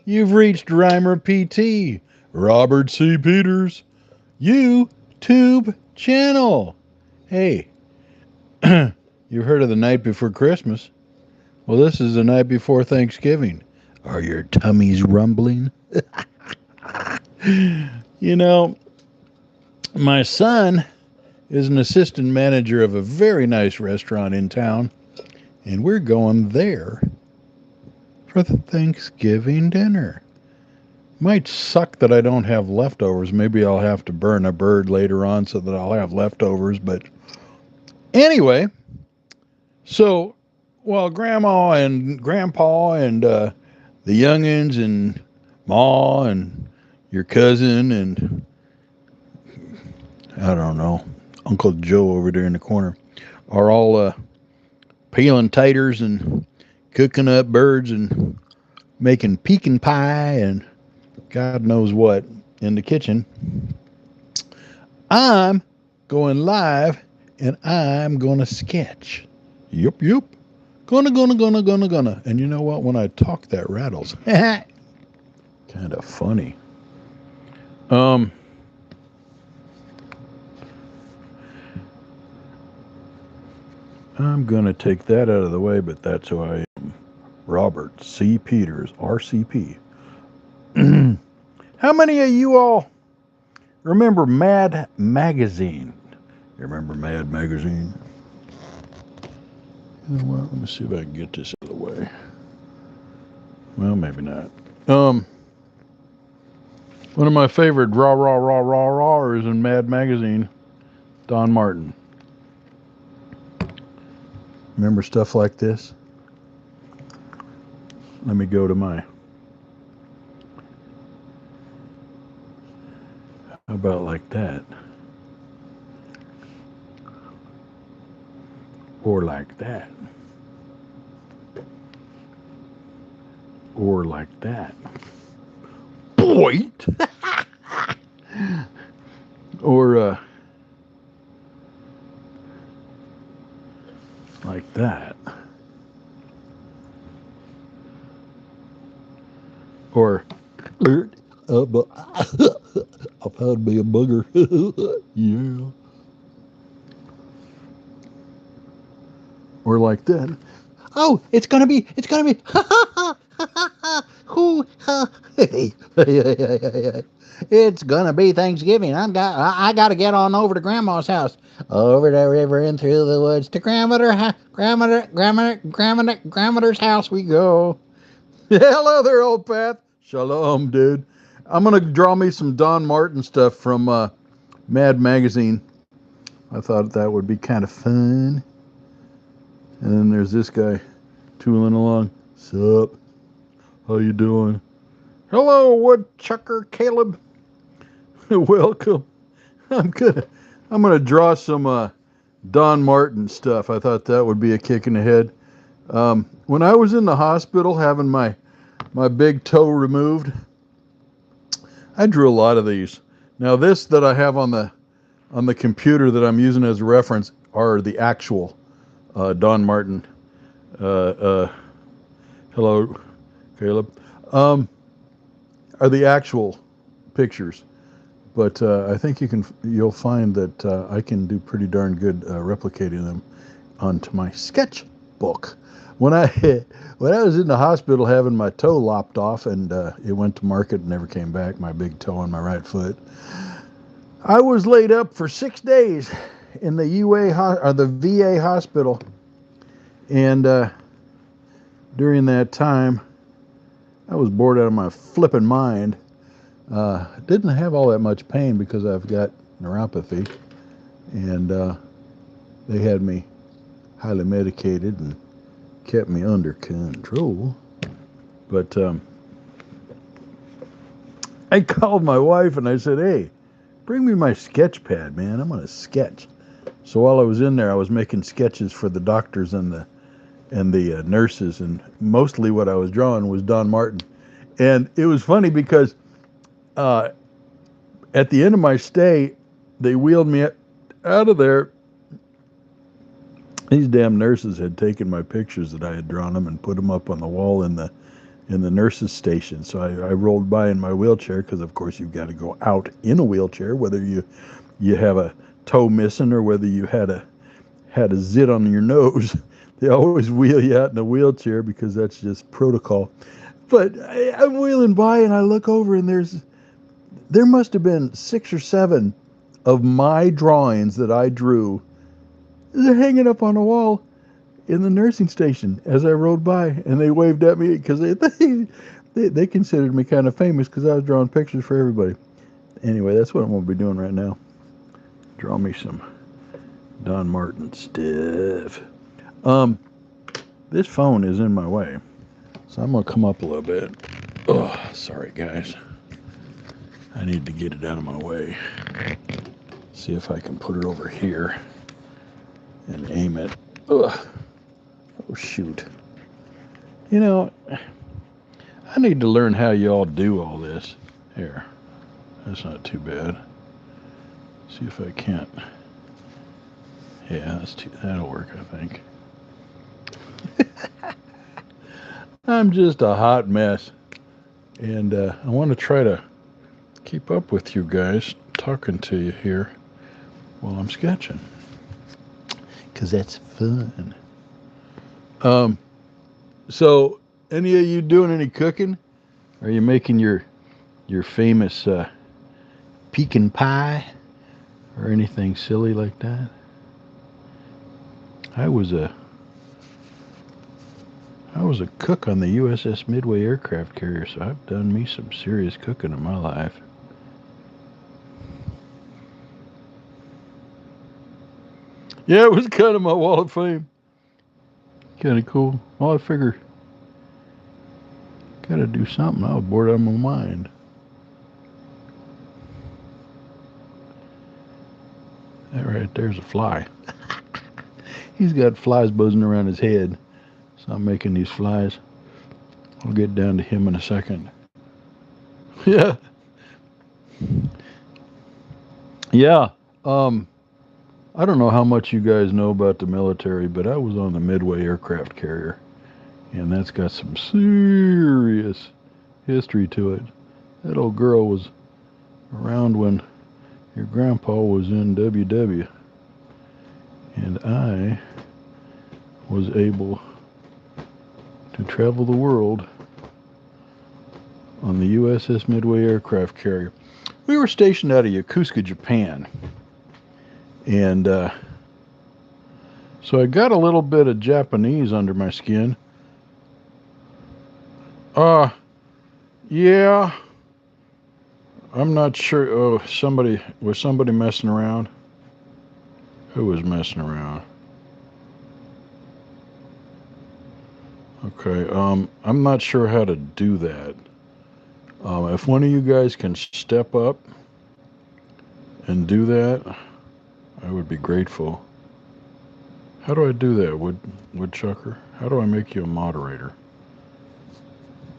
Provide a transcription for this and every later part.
You've reached Rymerpt PT, Robert C. Peters, YouTube channel. Hey, you've heard of the night before Christmas. Well, this is the night before Thanksgiving. Are your tummies rumbling? You know, my son is an assistant manager of a very nice restaurant in town, and we're going there for the Thanksgiving dinner. Might suck that I don't have leftovers. Maybe I'll have to burn a bird later on so that I'll have leftovers. But anyway, so while Grandma and Grandpa and the youngins and Ma and your cousin and I don't know, Uncle Joe over there in the corner are all peeling taters and cooking up birds and making pecan pie and God knows what in the kitchen, I'm going live and I'm going to sketch. Yup. Gonna. And you know what? When I talk, that rattles. Kind of funny. I'm going to take that out of the way, but that's who I am. Robert C. Peters, RCP. How many of you all remember Mad Magazine? You remember Mad Magazine? You know what? Let me see if I can get this out of the way. Well, maybe not. One of my favorite rawers in Mad Magazine, Don Martin. Remember stuff like this? Let me go to my. How about like that? Or like that? Or like that? Boy! Or like that. Or I found me a booger. Yeah. Or like that. Oh, it's gonna be. Who? It's gonna be Thanksgiving. I gotta get on over to Grandma's house, over the river and through the woods to grandmother's house we go. Hello there, old Pat. Shalom, dude. I'm gonna draw me some Don Martin stuff from Mad Magazine. I thought that would be kind of fun. And then there's this guy tooling along. Sup? How you doing? Hello, woodchucker Caleb. Welcome. I'm gonna draw some Don Martin stuff. I thought that would be a kick in the head. When I was in the hospital having my big toe removed, I drew a lot of these. Now this that I have on the computer that I'm using as a reference are the actual Don Martin. Hello, Caleb. Are the actual pictures, but I think you'll find that I can do pretty darn good replicating them onto my sketchbook. When I was in the hospital having my toe lopped off and it went to market and never came back, my big toe on my right foot, I was laid up for 6 days in the the VA hospital, and during that time, I was bored out of my flippin' mind. Didn't have all that much pain because I've got neuropathy, and they had me highly medicated and kept me under control. But I called my wife and I said, "Hey, bring me my sketch pad, man. I'm gonna sketch." So while I was in there, I was making sketches for the doctors and the nurses, and mostly what I was drawing was Don Martin. And it was funny because at the end of my stay, they wheeled me out of there. These damn nurses had taken my pictures that I had drawn them and put them up on the wall in in the nurses' station. So I rolled by in my wheelchair because, of course, you've got to go out in a wheelchair, whether you have a toe missing or whether you had a zit on your nose. They always wheel you out in a wheelchair because that's just protocol. But I'm wheeling by and I look over and there must have been 6 or 7 of my drawings that I drew. They're hanging up on a wall in the nursing station as I rode by, and they waved at me because they considered me kind of famous because I was drawing pictures for everybody. Anyway, that's what I'm going to be doing right now. Draw me some Don Martin stuff. This phone is in my way, so I'm going to come up a little bit. Oh, sorry, guys. I need to get it out of my way. See if I can put it over here and aim it. Ugh. Oh, shoot. You know, I need to learn how y'all do all this. Here. That's not too bad. See if I can't. Yeah, that'll work, I think. I'm just a hot mess. And I want to try to keep up with you guys, talking to you here while I'm sketching. Because that's fun. So, any of you doing any cooking? Are you making your famous pecan pie or anything silly like that? I was a cook on the USS Midway aircraft carrier, so I've done me some serious cooking in my life. Yeah, it was kind of my wall of fame. Kind of cool. Well, I figure, gotta do something. I was bored out of my mind. That right there's a fly. He's got flies buzzing around his head. So I'm making these flies. I'll get down to him in a second. Yeah. Yeah. I don't know how much you guys know about the military, but I was on the Midway aircraft carrier. And that's got some serious history to it. That old girl was around when your grandpa was in WW. And I was able to travel the world on the USS Midway aircraft carrier. We were stationed out of Yokosuka, Japan. And so I got a little bit of Japanese under my skin. Yeah. I'm not sure. Oh, was somebody messing around? Who was messing around? Okay, I'm not sure how to do that. If one of you guys can step up and do that, I would be grateful. How do I do that, Woodchucker? How do I make you a moderator?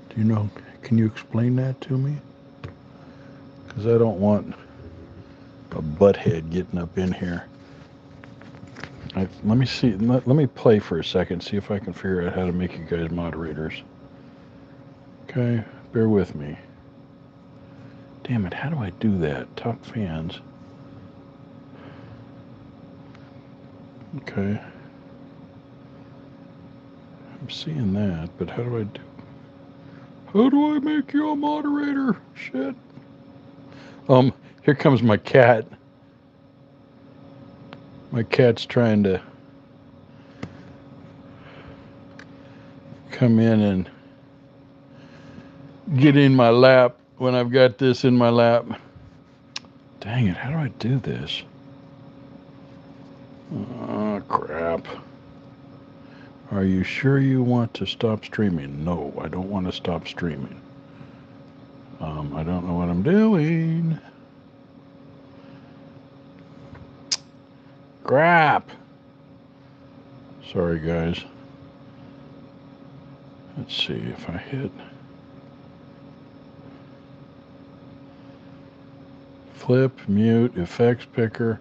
Do you know? Can you explain that to me? Because I don't want a butthead getting up in here. Let me see. Let me play for a second, see if I can figure out how to make you guys moderators. Okay, bear with me. Damn it, how do I do that? Top fans. Okay. I'm seeing that, but how do I make you a moderator? Shit. Here comes my cat. My cat's trying to come in and get in my lap when I've got this in my lap. Dang it, how do I do this? Oh, crap. Are you sure you want to stop streaming? No, I don't want to stop streaming. I don't know what I'm doing. Crap. Sorry, guys. Let's see if I hit flip, mute, effects picker,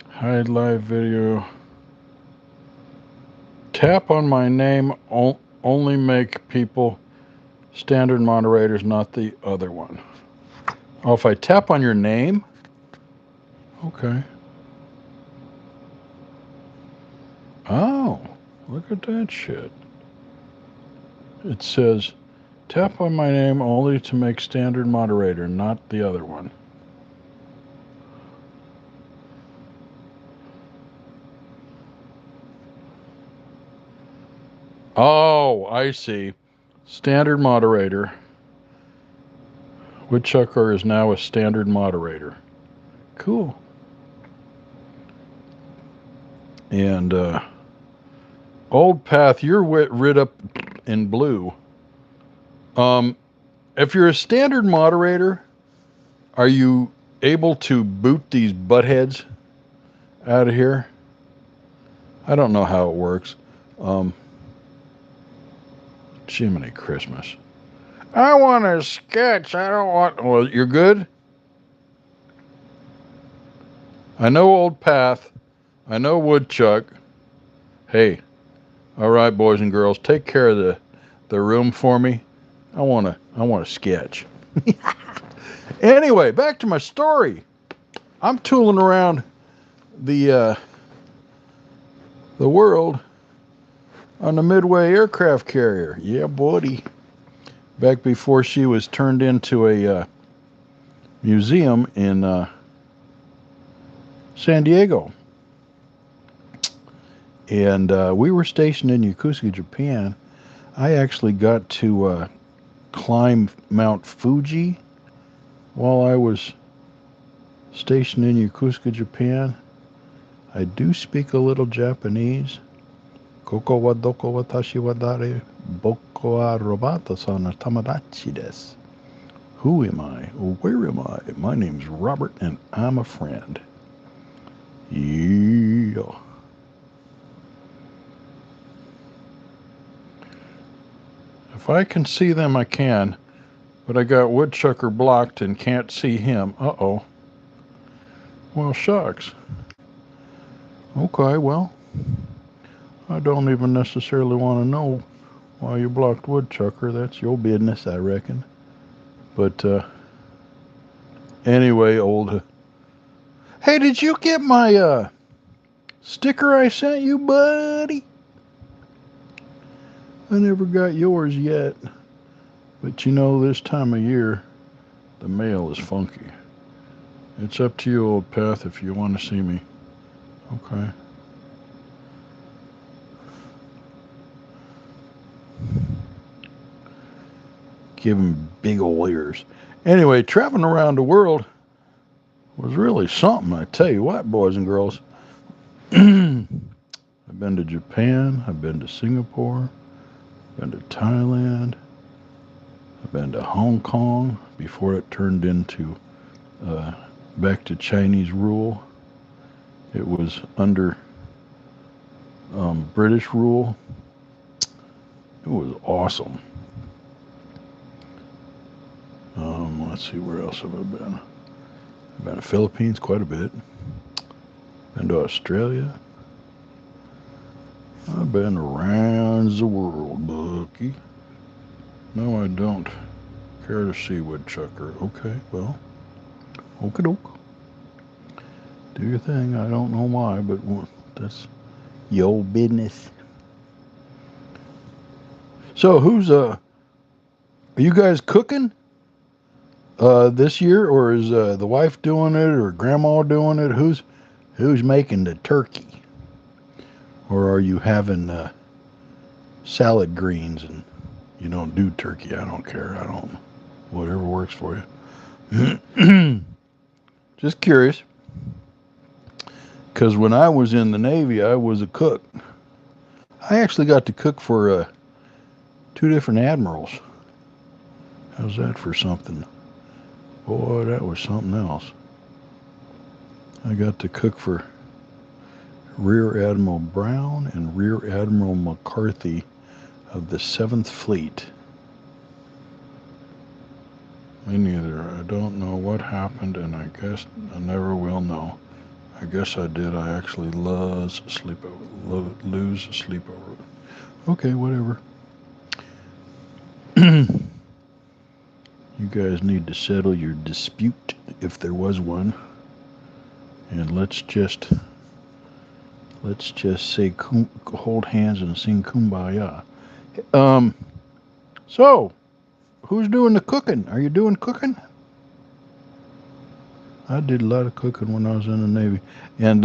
hide live video. Tap on my name, only make people Standard moderator's not the other one. Oh, if I tap on your name? Okay. Oh, look at that shit. It says, tap on my name only to make standard moderator, not the other one. Oh, I see. Standard moderator. Woodchucker is now a standard moderator. Cool. And Old Path, you're writ up in blue. If you're a standard moderator, are you able to boot these buttheads out of here? I don't know how it works. Jiminy Christmas. I want a sketch. I don't want... Well, you're good? I know Old Path. I know Woodchuck. Hey, all right, boys and girls, take care of the room for me. I want a sketch. Anyway, back to my story. I'm tooling around the world on the Midway aircraft carrier. Yeah, buddy. Back before she was turned into a museum in San Diego. And we were stationed in Yokosuka, Japan. I actually got to climb Mount Fuji while I was stationed in Yokosuka, Japan. I do speak a little Japanese. Koko wa doko watashi wa dare, boko wa Roberto-san no tamadachi desu. Who am I? Where am I? My name's Robert, and I'm a friend. Yeah. If I can see them, I can. But I got Woodchucker blocked and can't see him. Uh-oh. Well, shucks. Okay, well, I don't even necessarily want to know why you blocked Woodchucker. That's your business, I reckon. But, anyway, Hey, did you get my, sticker I sent you, buddy? I never got yours yet. But you know, this time of year, the mail is funky. It's up to you, Old Path, if you want to see me. Okay. Give him big old ears. Anyway, traveling around the world was really something, I tell you what, boys and girls. I've been to Japan. I've been to Singapore. I've been to Thailand. I've been to Hong Kong before it turned into back to Chinese rule. It was under British rule. It was awesome. Let's see, where else have I been? I've been to Philippines quite a bit. Been to Australia. I've been around the world, Bucky. No, I don't care to see Woodchucker. Okay, well, okie doke. Do your thing. I don't know why, but that's your business. So, are you guys cooking this year, or is the wife doing it, or grandma doing it? Who's making the turkey? Or are you having salad greens and you don't do turkey? I don't care. Whatever works for you. Just curious. Because when I was in the Navy, I was a cook. I actually got to cook for 2 different admirals. How's that for something? Boy, that was something else. I got to cook for Rear Admiral Brown and Rear Admiral McCarthy of the 7th Fleet. Me neither. I don't know what happened, and I guess I never will know. I guess I did. I actually lose sleepover. Okay, whatever. You guys need to settle your dispute, if there was one. And let's just say hold hands and sing kumbaya. So who's doing the cooking? Are you doing cooking? I did a lot of cooking when I was in the Navy. And,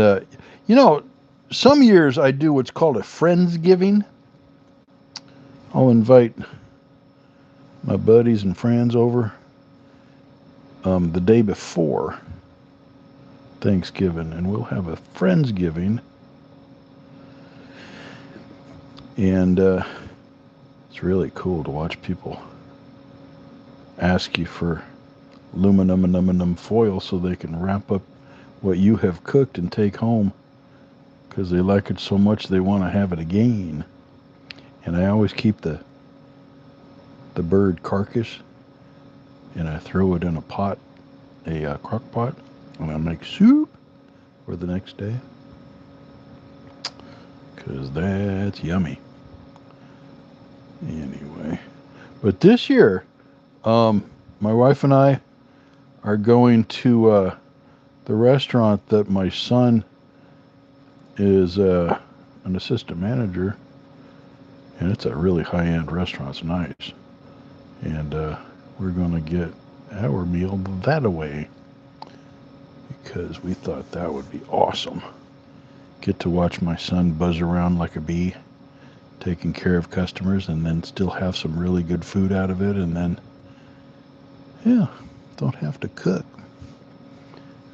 some years I do what's called a Friendsgiving. I'll invite my buddies and friends over the day before Thanksgiving, and we'll have a Friendsgiving. And it's really cool to watch people ask you for aluminum foil so they can wrap up what you have cooked and take home, because they like it so much they want to have it again. And I always keep the bird carcass, and I throw it in a pot, a crock pot, and I make soup for the next day, because that's yummy. Anyway, but this year, my wife and I are going to the restaurant that my son is an assistant manager, and it's a really high-end restaurant. It's nice, and we're going to get our meal that away, because we thought that would be awesome. Get to watch my son buzz around like a bee, taking care of customers, and then still have some really good food out of it, and then, yeah, don't have to cook.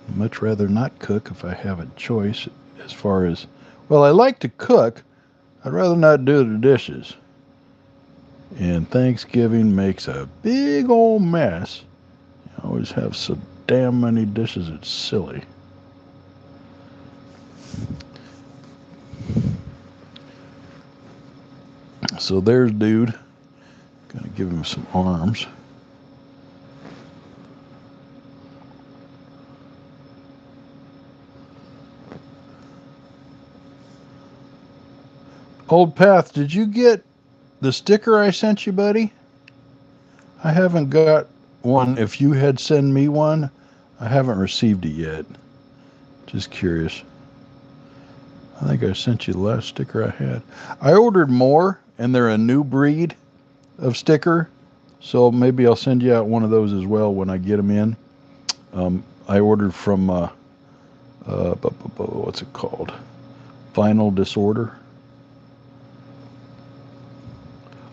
I'd much rather not cook if I have a choice as far as, well, I like to cook. I'd rather not do the dishes. And Thanksgiving makes a big old mess. You always have so damn many dishes, it's silly. So there's dude. Gonna give him some arms. Old Path, did you get the sticker I sent you, buddy? I haven't got one. If you had sent me one, I haven't received it yet. Just curious. I think I sent you the last sticker I had. I ordered more, and they're a new breed of sticker, so maybe I'll send you out one of those as well when I get them in. I ordered from, what's it called? Vinyl Disorder.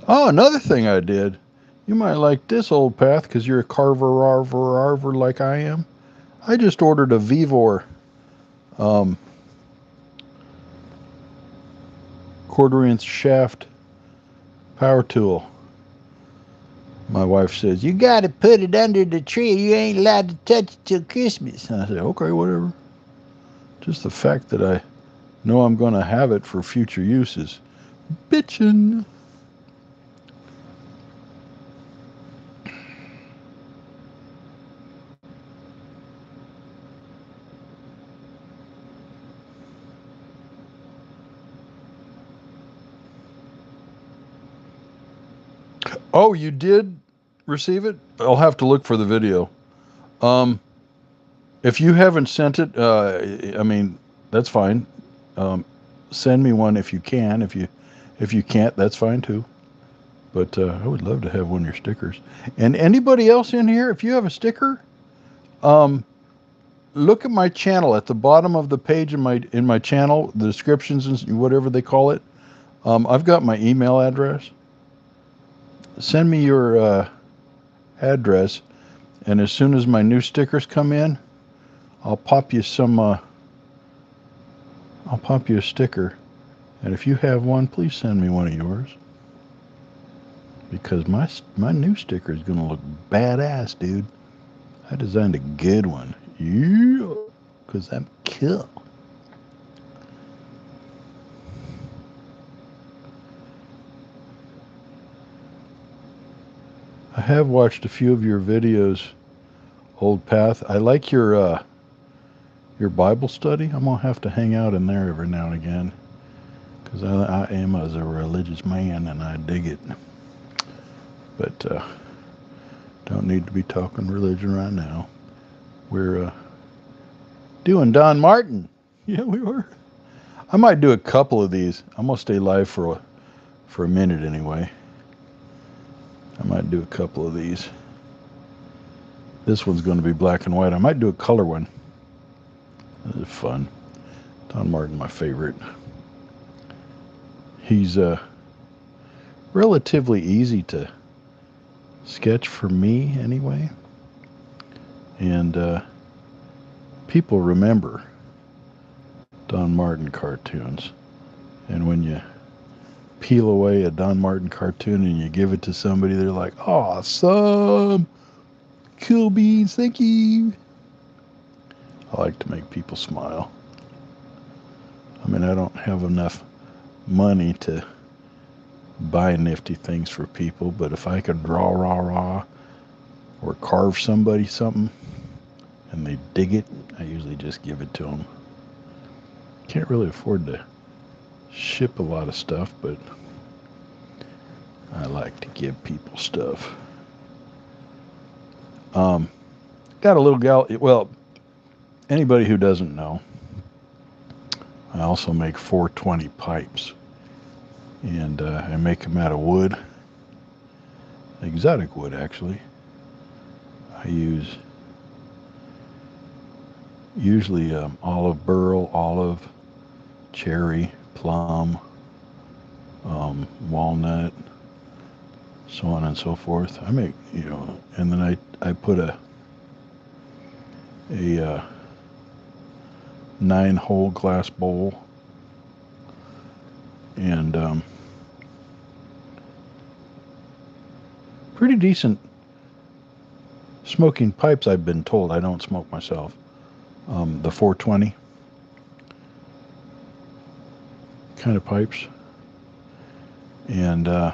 Oh, another thing I did. You might like this, Old Path, because you're a carver like I am. I just ordered a Vivor quarter-inch shaft power tool. My wife says, you got to put it under the tree. You ain't allowed to touch it till Christmas. And I said, okay, whatever. Just the fact that I know I'm going to have it for future uses. Bitchin'. Oh, you did receive it? I'll have to look for the video. If you haven't sent it, I mean, that's fine. Send me one if you can. If you can't, that's fine too. But I would love to have one of your stickers. And anybody else in here, if you have a sticker, look at my channel at the bottom of the page in my channel, the descriptions and whatever they call it. I've got my email address. Send me your address, and as soon as my new stickers come in, I'll pop you some. I'll pop you a sticker, and if you have one, please send me one of yours, because my new sticker is gonna look badass, dude. I designed a good one, yeah, because I'm cool. I have watched a few of your videos, Old Path. I like your Bible study. I'm gonna have to hang out in there every now and again, because I am as a religious man and I dig it. But don't don't need to be talking religion right now. We're doing Don Martin. Yeah, we were. I might do a couple of these. I'm gonna stay live for a minute anyway. I might do a couple of these. This one's going to be black and white. I might do a color one. This is fun. Don Martin, my favorite. He's relatively easy to sketch for me anyway. And people remember Don Martin cartoons. And when you peel away a Don Martin cartoon and you give it to somebody, they're like, awesome! Cool beans, thank you! I like to make people smile. I mean, I don't have enough money to buy nifty things for people, but if I could draw raw or carve somebody something and they dig it, I usually just give it to them. Can't really afford to ship a lot of stuff, but I like to give people stuff. Got a little gal, well, anybody who doesn't know, I also make 420 pipes, and I make them out of wood, exotic wood actually. I use usually olive burl, olive, cherry, plum, walnut, so on and so forth. I make, and then I put a 9-hole glass bowl, and pretty decent smoking pipes, I've been told. I don't smoke myself. The 420 kind of pipes, and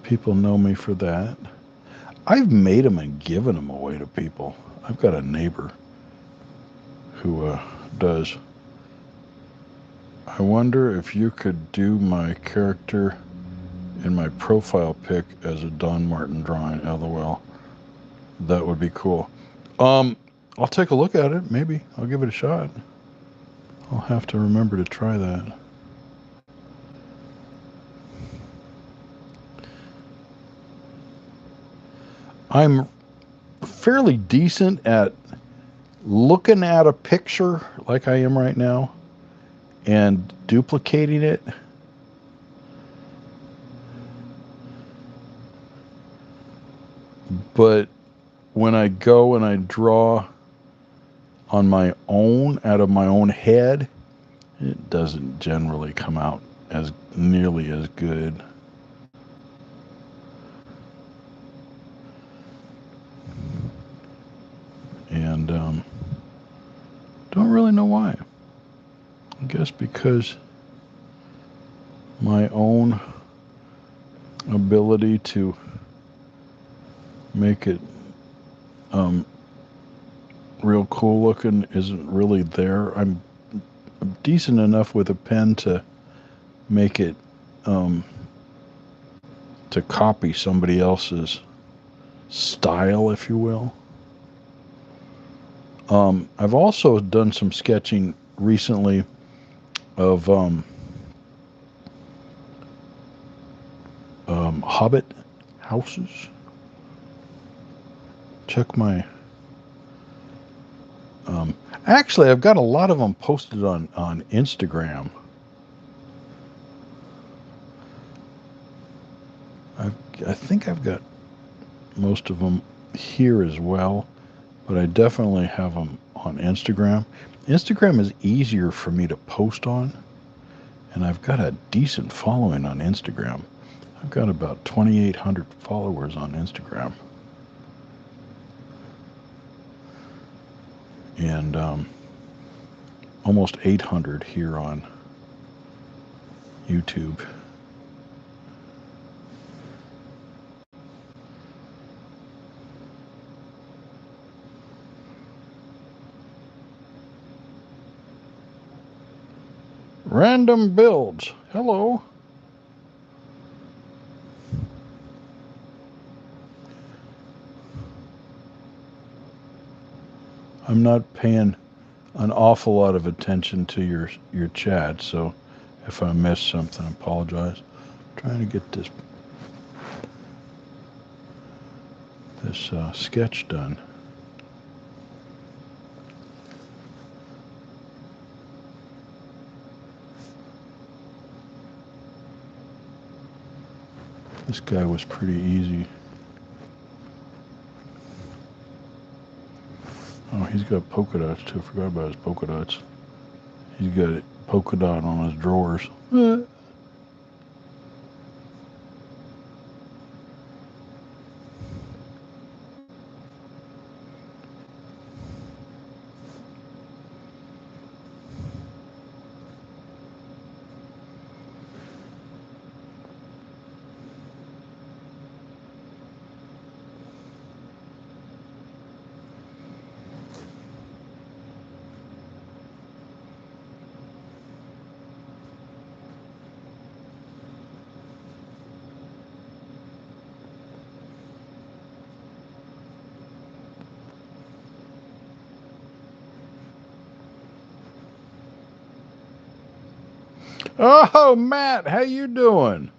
people know me for that. I've made them and given them away to people. I've got a neighbor who does. I wonder if you could do my character in my profile pic as a Don Martin drawing, LOL. That would be cool. I'll take a look at it, maybe. I'll give it a shot. I'll have to remember to try that. I'm fairly decent at looking at a picture like I am right now and duplicating it. But when I go and I draw on my own, out of my own head, it doesn't generally come out as nearly as good. And don't really know why. I guess because my own ability to make it real cool looking isn't really there. I'm decent enough with a pen to make it to copy somebody else's style, if you will. I've also done some sketching recently of Hobbit houses. Check my actually, I've got a lot of them posted on Instagram. I think I've got most of them here as well, but I definitely have them on Instagram. Instagram is easier for me to post on, and I've got a decent following on Instagram. I've got about 2,800 followers on Instagram. And almost 800 here on YouTube. Random builds. Hello. I'm not paying an awful lot of attention to your chat, so if I miss something, I apologize. I'm trying to get this sketch done. This guy was pretty easy. Oh, he's got polka dots too. I forgot about his polka dots. He's got a polka dot on his drawers. Oh, Matt, how you doing?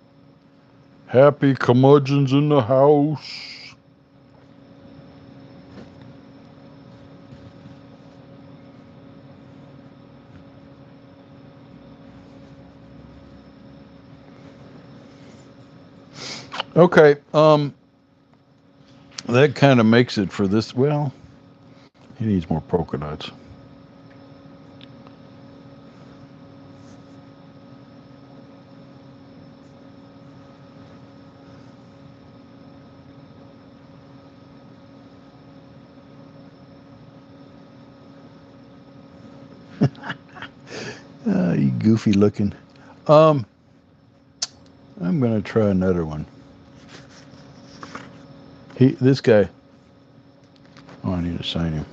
Happy curmudgeons in the house. Okay, that kind of makes it for this. Well, he needs more polka dots. You goofy looking. I'm gonna try another one. This guy. Oh, I need to sign him.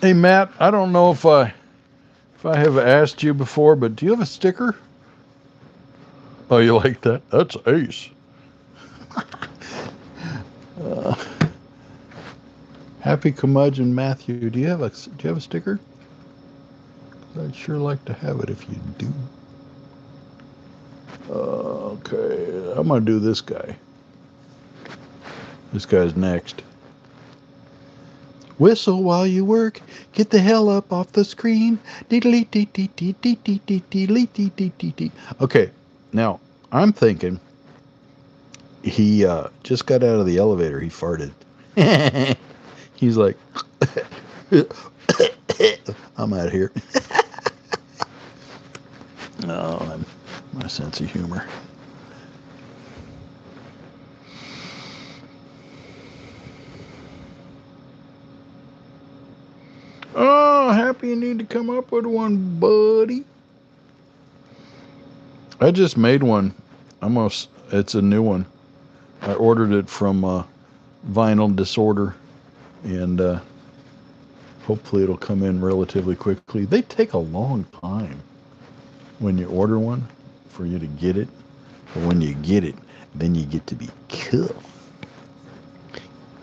Hey, Matt, I don't know if I have asked you before, but do you have a sticker? Oh, you like that? That's ace. Happy curmudgeon Matthew. Do you have a sticker? I'd sure like to have it if you do. Okay, I'm gonna do this guy. This guy's next. Whistle while you work. Get the hell up off the screen. Okay, now I'm thinking he just got out of the elevator. He farted. He's like, I'm out of here. Oh, my sense of humor. Oh, happy you need to come up with one, buddy. I just made one. It's a new one. I ordered it from Vinyl Disorder, and hopefully it'll come in relatively quickly. They take a long time when you order one for you to get it, but when you get it, then you get to be cool.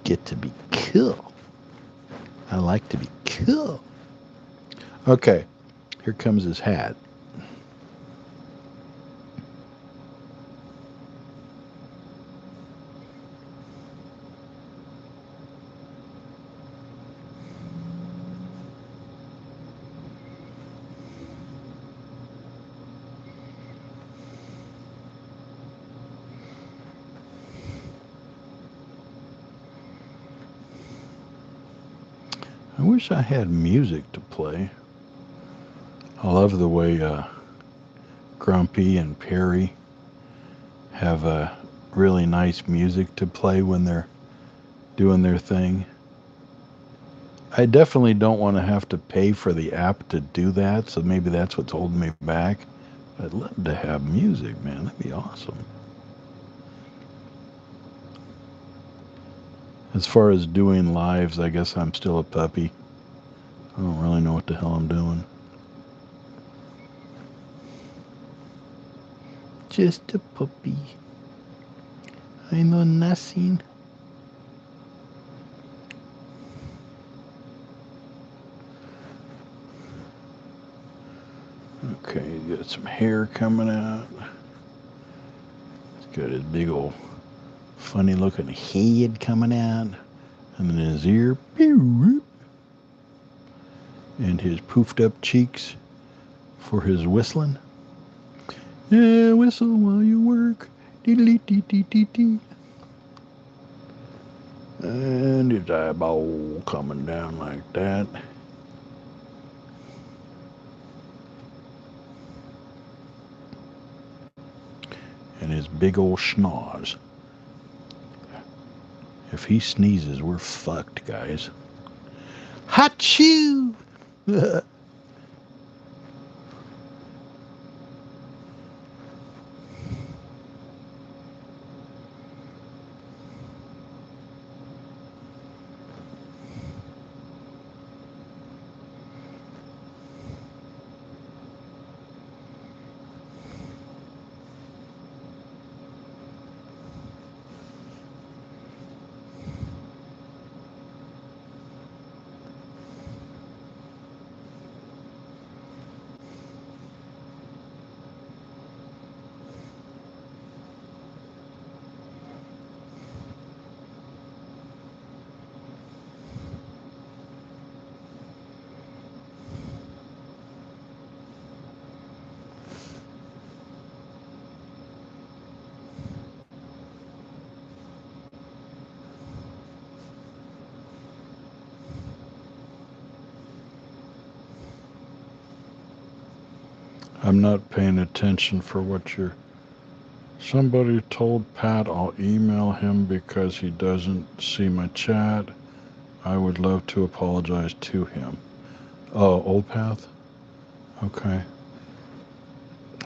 Get to be cool. I like to be cool. Okay, here comes his hat. I wish I had music to play. I love the way Grumpy and Perry have really nice music to play when they're doing their thing. I definitely don't want to have to pay for the app to do that, so maybe that's what's holding me back. I'd love to have music, man. That'd be awesome. As far as doing lives, I guess I'm still a puppy. I don't really know what the hell I'm doing. Just a puppy. I know nothing. Okay, got some hair coming out. He's got his big old funny looking head coming out. And then his ear. And his poofed up cheeks for his whistling. Yeah, whistle while you work. Dee-dee-dee-dee-dee-dee. And his eyeball coming down like that. And his big old schnoz. If he sneezes, we're fucked, guys. Achoo! I'm not paying attention for what you're... Somebody told Pat I'll email him because he doesn't see my chat. I would love to apologize to him. Oh, Old Path? Okay.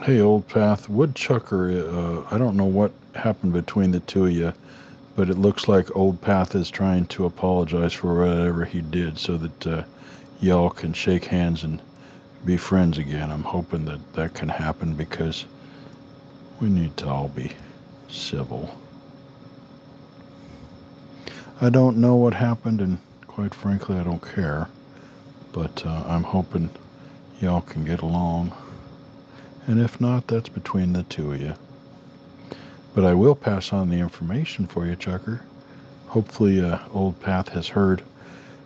Hey, Old Path. Woodchucker, I don't know what happened between the two of you, but it looks like Old Path is trying to apologize for whatever he did so that y'all can shake hands and be friends again. I'm hoping that that can happen because we need to all be civil. I don't know what happened, and quite frankly, I don't care. But I'm hoping y'all can get along. And if not, that's between the two of you. But I will pass on the information for you, Chucker. Hopefully, Old Path has heard.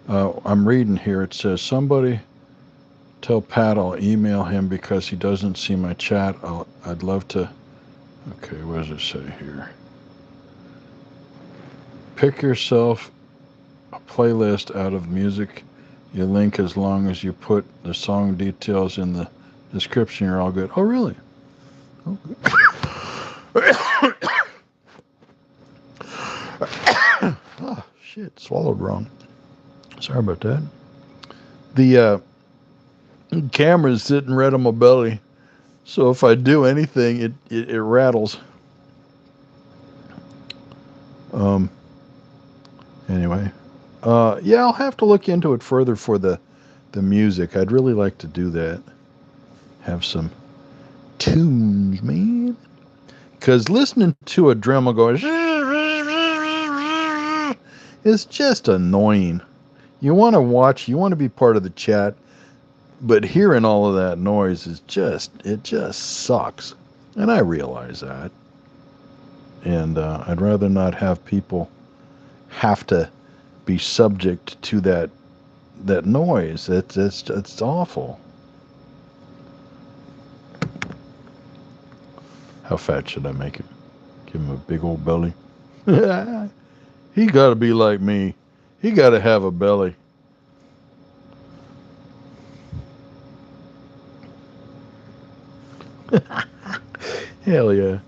I'm reading here. It says, somebody tell Pat I'll email him because he doesn't see my chat. I'd love to... Okay, what does it say here? Pick yourself a playlist out of music you link as long as you put the song details in the description. You're all good. Oh, really? Okay. Oh, shit. Swallowed wrong. Sorry about that. The camera's sitting right on my belly. So if I do anything, it rattles. Anyway. Yeah, I'll have to look into it further for the music. I'd really like to do that. Have some tunes, man. Because listening to a Dremel going is just annoying. You want to watch, you want to be part of the chat, but hearing all of that noise is it just sucks. And I realize that. And I'd rather not have people have to be subject to that noise. It's awful. How fat should I make him? Give him a big old belly. He got to be like me. He got to have a belly. Hell yeah.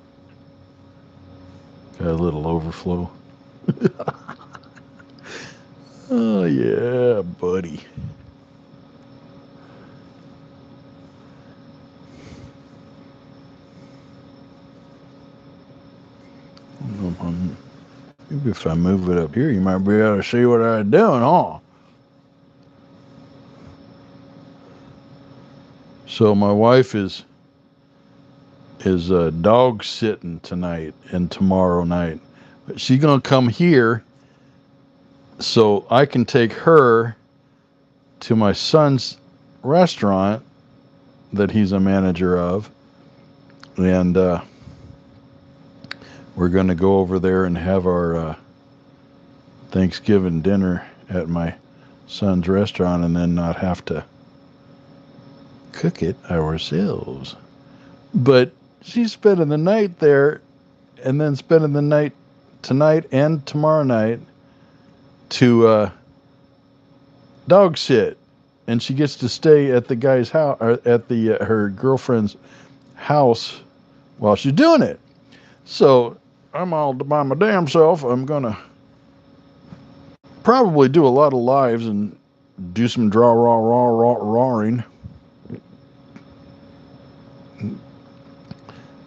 Got a little overflow. Oh yeah, buddy. Maybe if I move it up here, you might be able to see what I'm doing, huh? So my wife is dog sitting tonight and tomorrow night. But she's gonna come here so I can take her to my son's restaurant that he's a manager of, and we're gonna go over there and have our Thanksgiving dinner at my son's restaurant, and then not have to cook it ourselves. But she's spending the night there, and then spending the night tonight and tomorrow night to dog sit, and she gets to stay at the guy's house, or at the her girlfriend's house while she's doing it. So I'm all by my damn self. I'm gonna probably do a lot of lives and do some drawing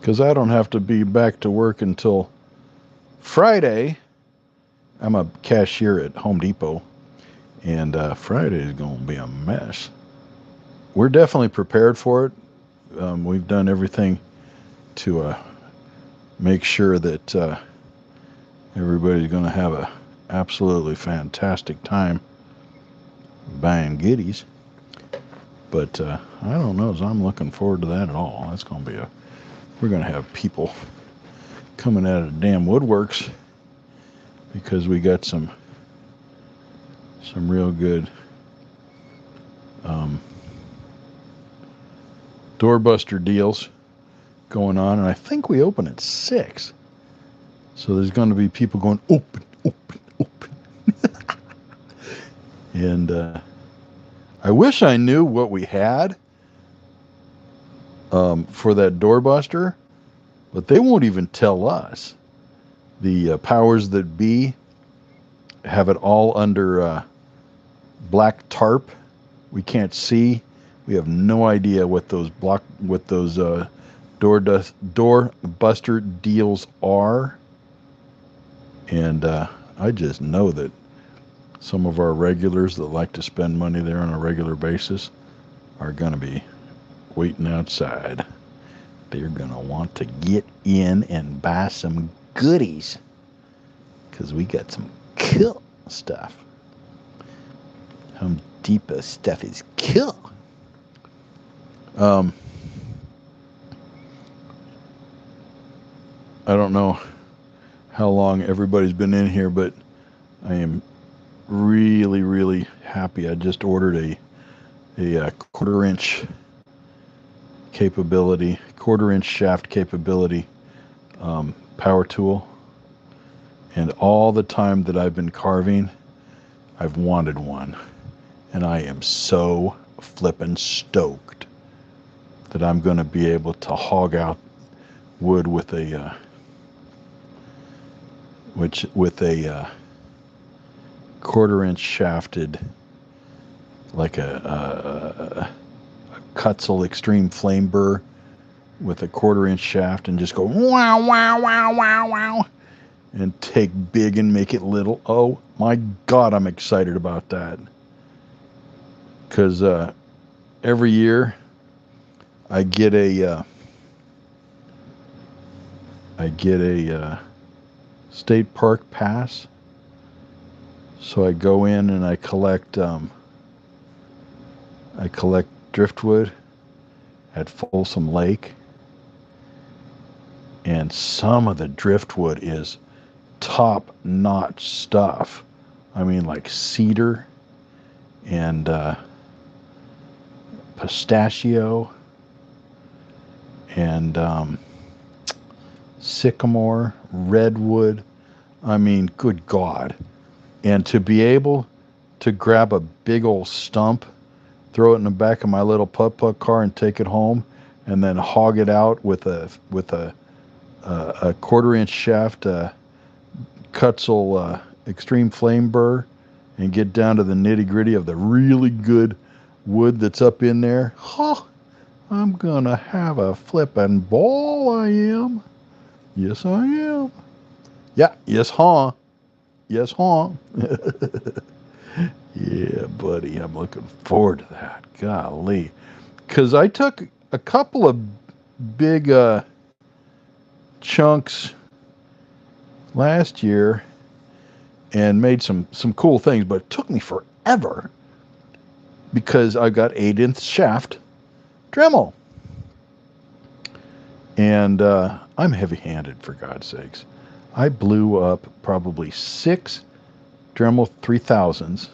because I don't have to be back to work until Friday. I'm a cashier at Home Depot, and Friday is going to be a mess. We're definitely prepared for it. We've done everything to make sure that everybody's going to have a absolutely fantastic time buying goodies. But I don't know, as I'm looking forward to that at all. That's going to be we're going to have people coming out of the damn woodworks because we got some real good doorbuster deals going on, and I think we open at 6. So there's going to be people going open. And I wish I knew what we had for that doorbuster, but they won't even tell us. The powers that be have it all under black tarp. We can't see. We have no idea what those doorbuster deals are. And I just know that some of our regulars that like to spend money there on a regular basis are going to be waiting outside. They're going to want to get in and buy some goodies because we got some cool stuff. Home Depot stuff is cool. I don't know how long everybody's been in here, but I am really, really happy. I just ordered a 1/4-inch capability, 1/4-inch shaft capability power tool. And all the time that I've been carving, I've wanted one. And I am so flippin' stoked that I'm going to be able to hog out wood with a 1/4-inch shafted, like a Kutzel Extreme Flame Burr with a 1/4-inch shaft, and just go wow, wow, wow, wow, wow, and take big and make it little. Oh my God, I'm excited about that. Because every year I get a state park pass, so I go in and I collect driftwood at Folsom Lake, and some of the driftwood is top-notch stuff. I mean, like cedar and pistachio and sycamore, redwood. I mean, good God. And to be able to grab a big old stump, throw it in the back of my little putt-putt car and take it home, and then hog it out with a 1/4-inch shaft Kutzel Extreme Flame Burr, and get down to the nitty-gritty of the really good wood that's up in there. Huh, I'm gonna have a flippin' ball, I am. Yes, I am. Yeah, yes, huh? Yes, huh? Yeah, buddy. I'm looking forward to that. Golly. Because I took a couple of big chunks last year and made some cool things, but it took me forever because I got 8-inch shaft Dremel. And I'm heavy-handed, for God's sakes. I blew up probably 6 Dremel 3000s.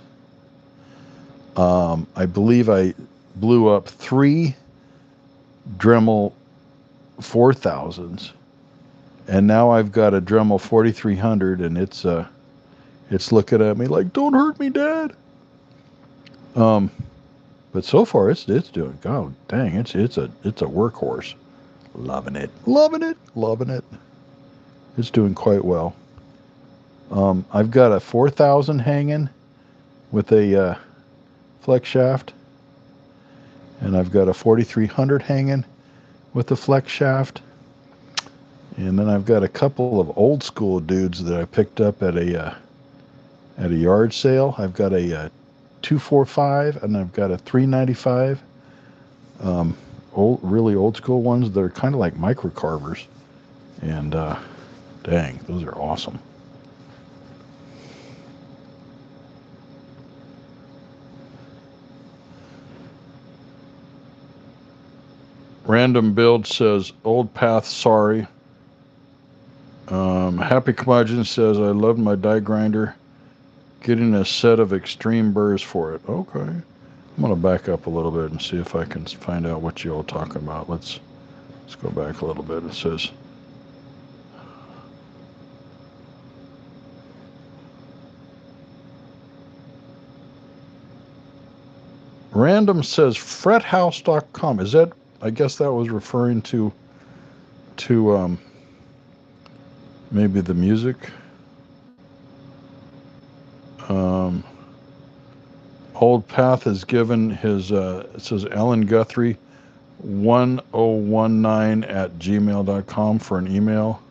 I believe I blew up 3 Dremel 4000s, and now I've got a Dremel 4300, and it's looking at me like, "Don't hurt me, Dad." But so far it's doing. God dang, it's a workhorse. Loving it, loving it, loving it. It's doing quite well. I've got a 4000 hanging with a flex shaft, and I've got a 4300 hanging with a flex shaft, and then I've got a couple of old school dudes that I picked up at a yard sale. I've got a 245 and I've got a 395. Really old school ones. They're kind of like micro carvers, and dang, those are awesome. Random Build says, "Old Path, sorry." Happy Curmudgeon says, "I loved my die grinder. Getting a set of extreme burrs for it." Okay. I'm going to back up a little bit and see if I can find out what you all talking about. Let's go back a little bit. It says, Random says frethouse.com. Is that, I guess that was referring to maybe the music. Old Path has given his, it says Alan Guthrie 1019 at gmail.com for an email.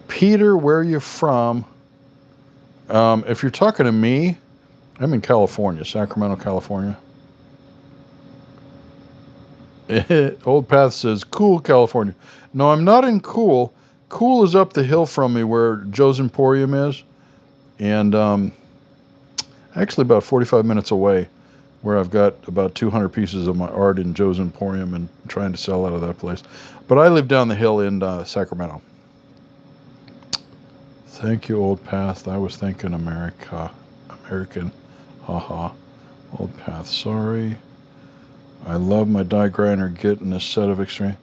Peter, where are you from? If you're talking to me, I'm in California, Sacramento, California. Old Path says, "Cool, California." No, I'm not in Cool. Cool is up the hill from me where Joe's Emporium is, and actually about 45 minutes away, where I've got about 200 pieces of my art in Joe's Emporium and trying to sell out of that place. But I live down the hill in Sacramento. Thank you, Old Path. I was thinking American. Haha. Old Path, sorry. I love my die grinder getting a set of extreme.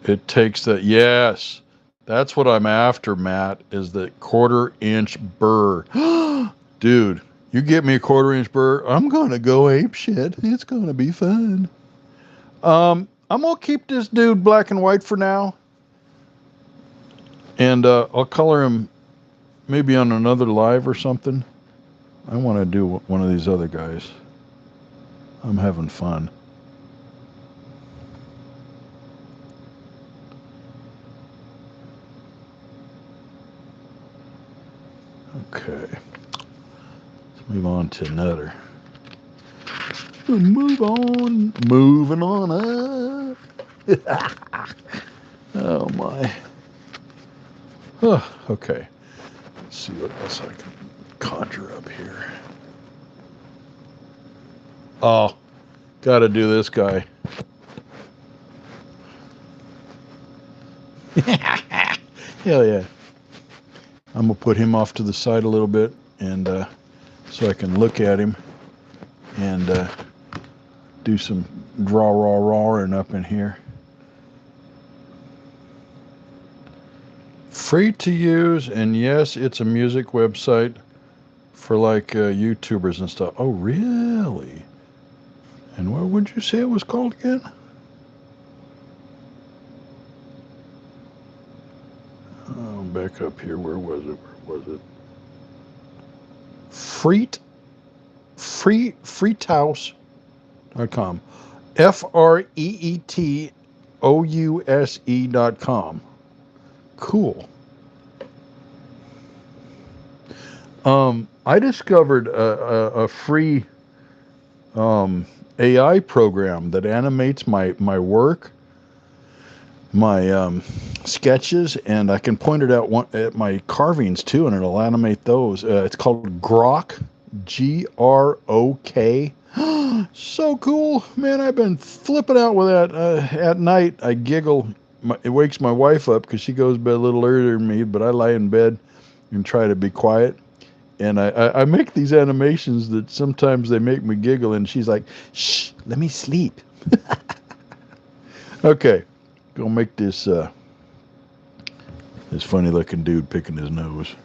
It takes that. Yes. That's what I'm after, Matt, is the 1/4-inch burr. Dude, you get me a 1/4-inch burr, I'm going to go ape shit. It's going to be fun. I'm going to keep this dude black and white for now. And I'll color him maybe on another live or something. I want to do one of these other guys. I'm having fun. Okay. Let's move on to another. Move on. Moving on up. Oh, my. Oh, okay. Let's see what else I can conjure up here. Oh, got to do this guy. Hell yeah. I'm going to put him off to the side a little bit, and so I can look at him and do some drawing up in here. Free to use, and yes, it's a music website for like YouTubers and stuff. Oh, really? And what would you say it was called again? Oh, back up here. Where was it? Freethouse.com. FREET OUSE.com. Cool. I discovered a free AI program that animates my work, my sketches, and I can point it out at my carvings too, and it'll animate those. It's called Grok, Grok. So cool, man! I've been flipping out with that. At night, I giggle. It wakes my wife up because she goes to bed a little earlier than me, but I lie in bed and try to be quiet. And I make these animations that sometimes they make me giggle, and she's like, "Shh, let me sleep." Okay, go make this funny looking dude picking his nose.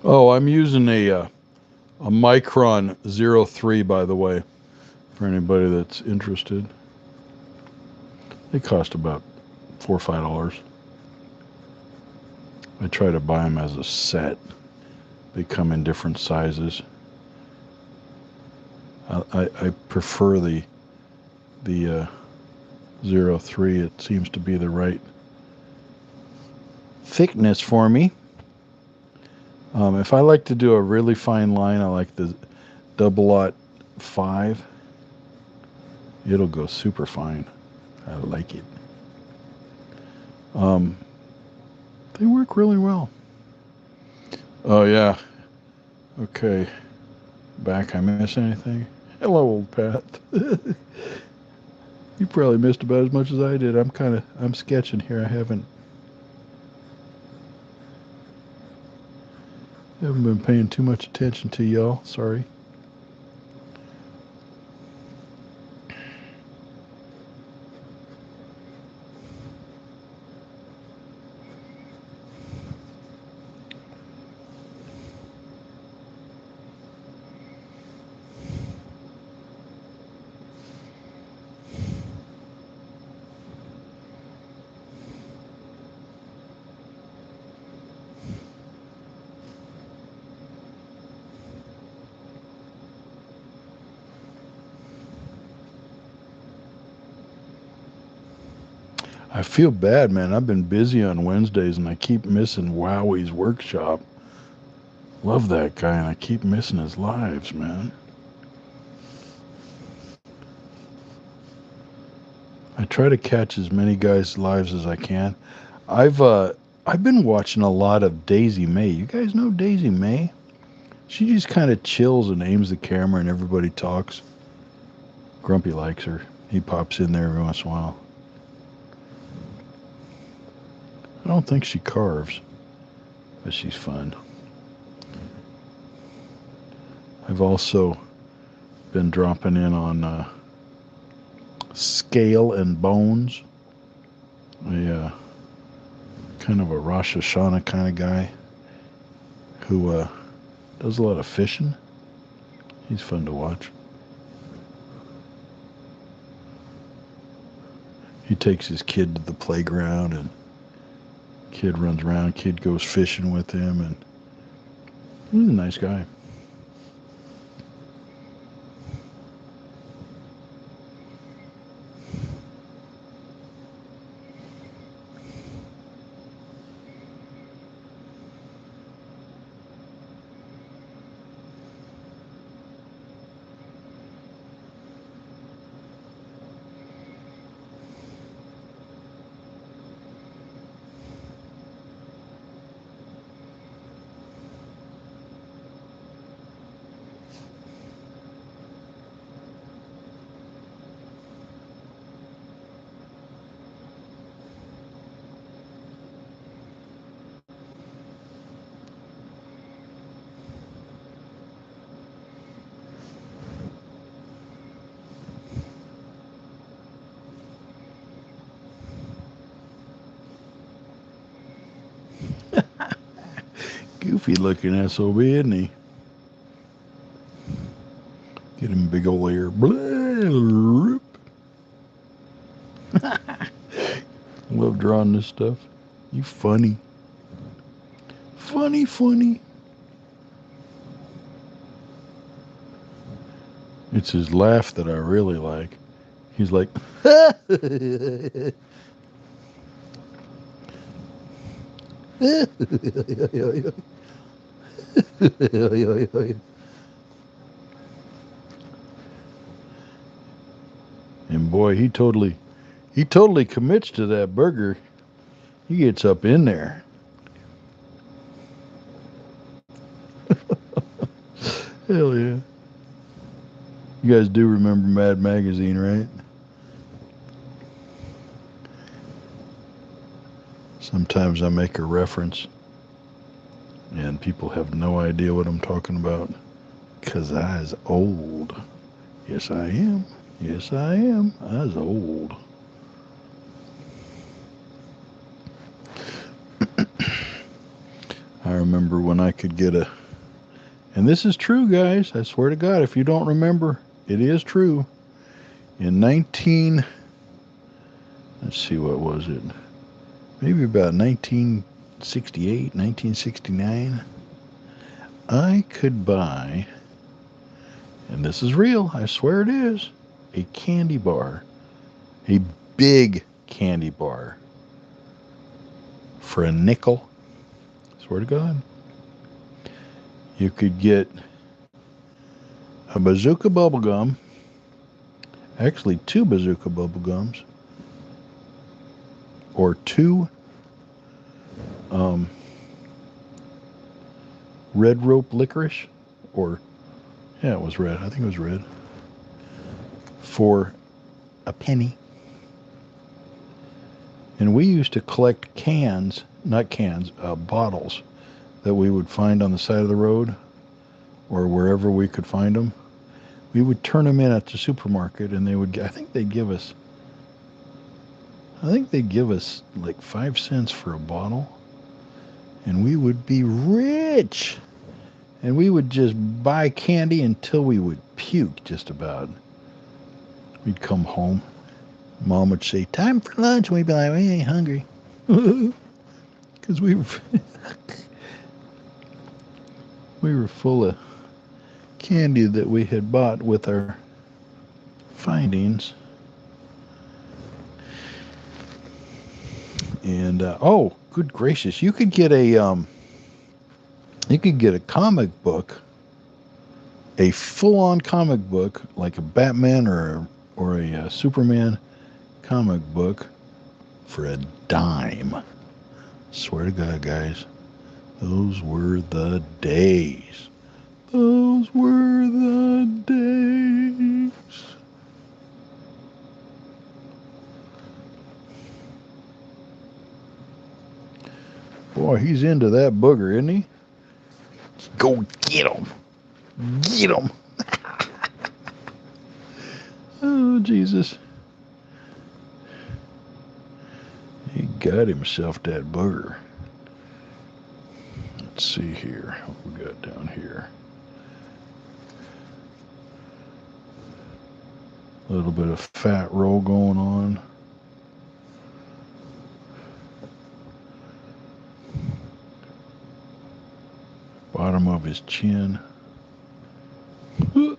Oh, I'm using a Micron 03, by the way, for anybody that's interested. They cost about $4 or $5. I try to buy them as a set. They come in different sizes. I prefer the 03. It seems to be the right thickness for me. If I like to do a really fine line, I like the 005. It'll go super fine. I like it. They work really well. Oh yeah. Okay. Back. I miss anything? Hello, old Pat. You probably missed about as much as I did. I'm sketching here. I haven't been paying too much attention to y'all. Sorry. I feel bad, man. I've been busy on Wednesdays and I keep missing Wowie's workshop. Love that guy and I keep missing his lives, man. I try to catch as many guys' lives as I can. I've been watching a lot of Daisy May. You guys know Daisy May? She just kind of chills and aims the camera and everybody talks. Grumpy likes her. He pops in there every once in a while. I don't think she carves, but she's fun. I've also been dropping in on Scale and Bones, a kind of a Rosh Hashanah kind of guy who does a lot of fishing. He's fun to watch. He takes his kid to the playground and kid runs around, kid goes fishing with him, and he's a nice guy. Goofy looking SOB, isn't he? Get him a big old ear. Love drawing this stuff. You funny. Funny. It's his laugh that I really like. He's like, and boy, he totally commits to that burger. He gets up in there. Hell yeah. You guys do remember Mad Magazine, right? Sometimes I make a reference and people have no idea what I'm talking about. 'Cause I is old. Yes, I am. Yes, I am. I is old. I remember when I could get a... And this is true, guys. I swear to God, if you don't remember, it is true. In let's see, what was it? Maybe about 1968, 1969, I could buy, and this is real, I swear it is, a candy bar, a big candy bar, for a nickel. Swear to God. You could get a bazooka bubble gum, actually 2 bazooka bubble gums, or 2 red rope licorice, or yeah, it was red. I think it was red. For a penny. And we used to collect bottles that we would find on the side of the road or wherever we could find them. We would turn them in at the supermarket, and I think they'd give us like 5 cents for a bottle, and we would be rich. And we would just buy candy until we would puke, just about. We'd come home. Mom would say, "Time for lunch." And we'd be like, "We ain't hungry." Because we were full of candy that we had bought with our findings. And oh, good gracious, you could get a comic book, a full-on comic book, like a Batman or a Superman comic book, for a dime. Swear to God, guys, those were the days. Those were the days. Boy, he's into that booger, isn't he? Go get him. Get him. Oh, Jesus. He got himself that booger. Let's see here. What we got down here? A little bit of fat roll going on. Bottom of his chin. A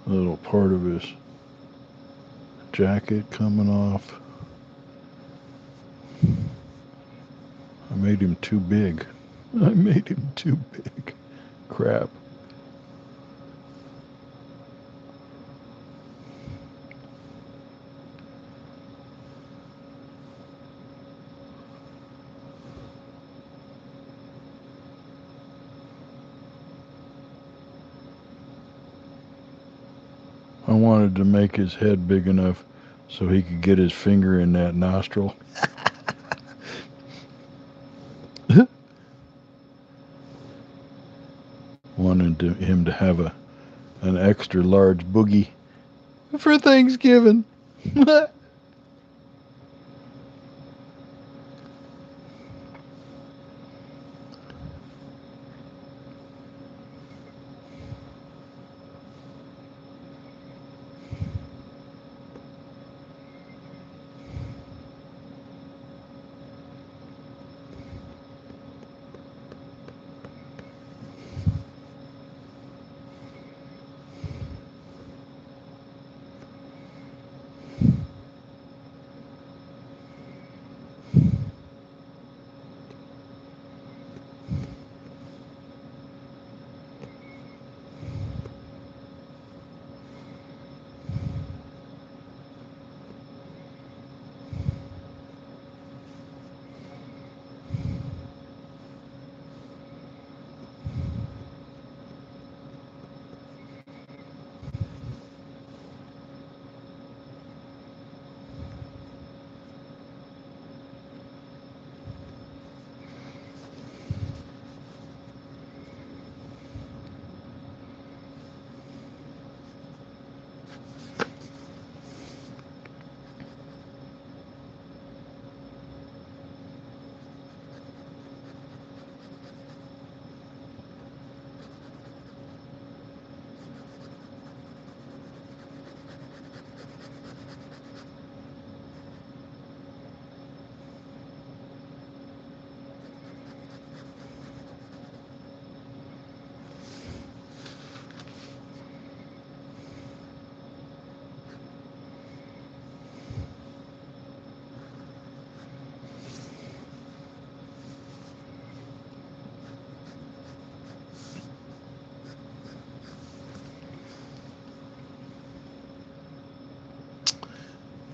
little part of his jacket coming off. I made him too big. I made him too big. Crap. I wanted to make his head big enough so he could get his finger in that nostril. Wanted him to have an extra large boogie for Thanksgiving.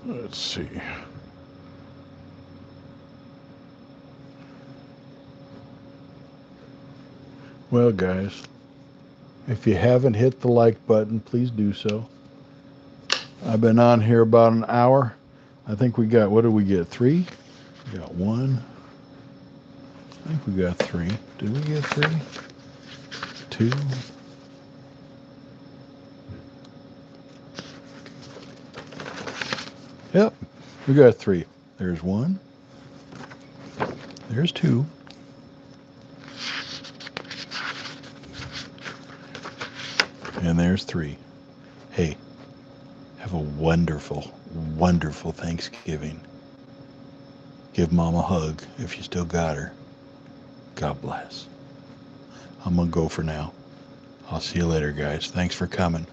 Let's see. Well, guys, if you haven't hit the like button, please do so. I've been on here about an hour. I think we got, what did we get? 3? We got 1. I think we got 3. Did we get 3? 2. Yep, we got 3. There's 1. There's 2. And there's 3. Hey, have a wonderful, wonderful Thanksgiving. Give Mom a hug if you still got her. God bless. I'm going to go for now. I'll see you later, guys. Thanks for coming.